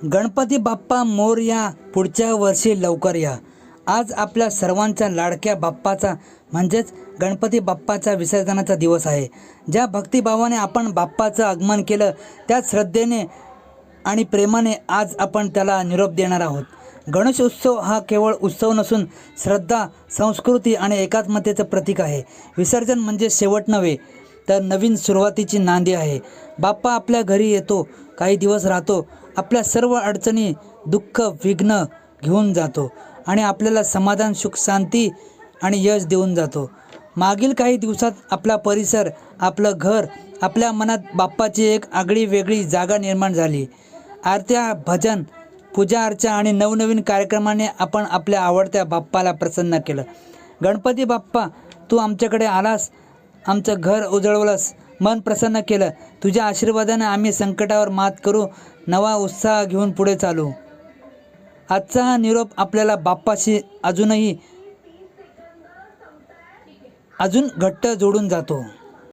गणपती बाप्पा मोरया, पुढच्या वर्षी लवकर या। आज आपल्या सर्वांच्या लाडक्या बाप्पाचा म्हणजेच गणपती बाप्पाचा विसर्जनाचा दिवस आहे। ज्या भक्तिभावाने आपण बाप्पाचं आगमन केलं, त्याच श्रद्धेने आणि प्रेमाने आज आपण त्याला निरोप देणार आहोत। गणेश उत्सव हा केवळ उत्सव नसून श्रद्धा, संस्कृती आणि एकात्मतेचं प्रतीक आहे। विसर्जन म्हणजे शेवट नव्हे, तर नवीन सुरुवातीची नांदी आहे। बाप्पा आपल्या घरी येतो, काही दिवस राहतो, आपल्या सर्व अडचणी, दुःख, विघ्न घेऊन जातो आणि आपल्याला समाधान, सुख, शांती आणि यश देऊन जातो। मागील काही दिवसात आपला परिसर, आपलं घर, आपल्या मनात बाप्पाची एक आगळी वेगळी जागा निर्माण झाली। आरत्या, भजन, पूजा अर्चा आणि नवनवीन कार्यक्रमाने आपण आपल्या आवडत्या बाप्पाला प्रसन्न केलं। गणपती बाप्पा, तू आमच्याकडे आलास, आमचं घर उजळवलंस, मन प्रसन्न केलं। तुझ्या आशीर्वादाने आम्ही संकटावर मात करू, नवा उत्साह घेऊन पुढे चालू। आजचा हा निरोप आपल्याला बाप्पाशी अजून घट्ट जोडून जातो।